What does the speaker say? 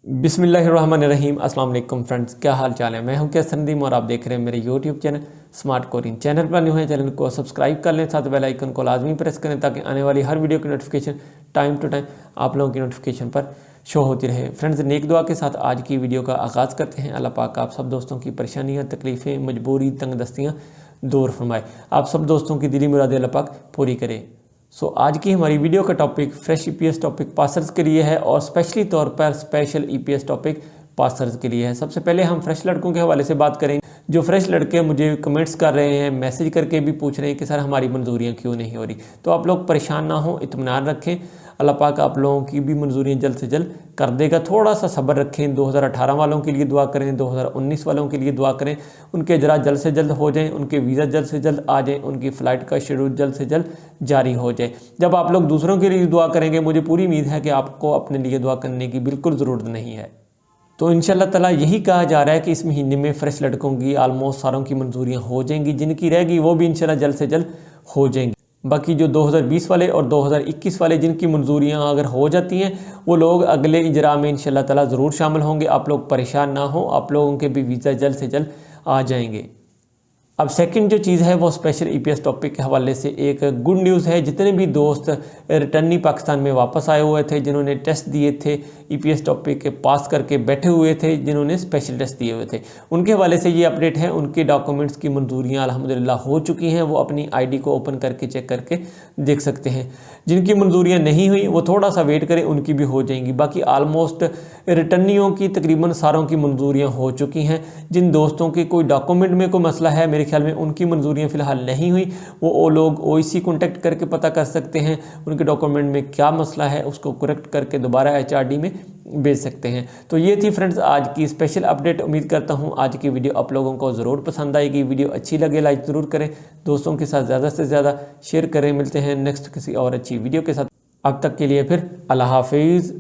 बिस्मिल्लाहिर्रहमानिर्रहीम। अस्सलाम वालेकुम फ्रेंड्स, क्या हाल चाल है। मैं हूं कैसर नदीम और आप देख रहे हैं मेरे YouTube channel smart Koring. Channel पर न्यू है, चैनल को सब्सक्राइब कर लें, साथ बेल आइकन को लाजमी प्रेस करें ताकि आने वाली हर वीडियो की नोटिफिकेशन टाइम टू टाइम आप लोगों की नोटिफिकेशन पर शो होती रहे। फ्रेंड्स, नेक दुआ के साथ आज की वीडियो का आगाज़ करते हैं। अल्लाह पाक आप सब दोस्तों की परेशानियाँ, तकलीफ़ें, मजबूरी, तंगदस्तियाँ दूर फरमाए। आप सब दोस्तों की दिली मुरादें अल्लाह पाक पूरी करे। आज की हमारी वीडियो का topic fresh EPS topic passers के लिए है और स्पेशली तौर पर स्पेशल ईपीएस टॉपिक पासर्स के लिए है। सबसे पहले हम फ्रेश लड़कों के हवाले से बात करेंगे। जो फ्रेश लड़के मुझे कमेंट्स कर रहे हैं, मैसेज करके भी पूछ रहे हैं कि सर हमारी मंजूरियाँ क्यों नहीं हो रही, तो आप लोग परेशान ना हो, इत्मीनान रखें। अल्लाह पाक आप लोगों की भी मंजूरियाँ जल्द से जल्द कर देगा। थोड़ा सा सब्र रखें। 2018 वालों के लिए दुआ करें, 2019 वालों के लिए दुआ करें, उनके इजरा जल्द से जल्द हो जाएं, उनके वीज़ा जल्द से जल्द आ जाएं, उनकी फ़्लाइट का शेड्यूल जल्द से जल्द जारी हो जाए। जब आप लोग दूसरों के लिए दुआ करेंगे, मुझे पूरी उम्मीद है कि आपको अपने लिए दुआ करने की बिल्कुल ज़रूरत नहीं है। तो इंशाल्लाह ताला यही कहा जा रहा है कि इस महीने में फ्रेश लड़कों की आलमोस्ट सारों की मंजूरियाँ हो जाएंगी, जिनकी रहेगी वो भी इंशाल्लाह जल्द से जल्द हो जाएंगी। बाकी जो 2020 वाले और 2021 वाले जिनकी मंजूरियां अगर हो जाती हैं, वो लोग अगले इजरा में इंशाल्लाह ताला ज़रूर शामिल होंगे। आप लोग परेशान ना हो, आप लोगों के भी वीज़ा जल्द से जल्द आ जाएंगे। अब सेकंड जो चीज़ है वो स्पेशल ईपीएस टॉपिक के हवाले से एक गुड न्यूज़ है। जितने भी दोस्त रिटर्नी पाकिस्तान में वापस आए हुए थे, जिन्होंने टेस्ट दिए थे, ईपीएस टॉपिक के पास करके बैठे हुए थे, जिन्होंने स्पेशल टेस्ट दिए हुए थे, उनके हवाले से ये अपडेट है। उनके डॉक्यूमेंट्स की मंजूरियाँ अल्हम्दुलिल्लाह हो चुकी हैं। वो अपनी आईडी को ओपन करके चेक करके देख सकते हैं। जिनकी मंजूरियाँ नहीं हुई वो थोड़ा सा वेट करें, उनकी भी हो जाएंगी। बाकी आलमोस्ट रिटर्नियों की तकरीबन सारों की मंजूरियाँ हो चुकी हैं। जिन दोस्तों के कोई डॉक्यूमेंट में कोई मसला है, मेरे ख्याल में उनकी मंजूरियाँ फ़िलहाल नहीं हुई, वो लोग ओईसी कॉन्टेक्ट करके पता कर सकते हैं उनके डॉक्यूमेंट में क्या मसला है, उसको करेक्ट करके दोबारा एचआरडी में भेज सकते हैं। तो ये थी फ्रेंड्स आज की स्पेशल अपडेट। उम्मीद करता हूँ आज की वीडियो आप लोगों को ज़रूर पसंद आएगी। वीडियो अच्छी लगे लाइक ज़रूर करें, दोस्तों के साथ ज़्यादा से ज़्यादा शेयर करें। मिलते हैं नेक्स्ट किसी और अच्छी वीडियो के साथ। अब तक के लिए फिर अल्लाह हाफिज़।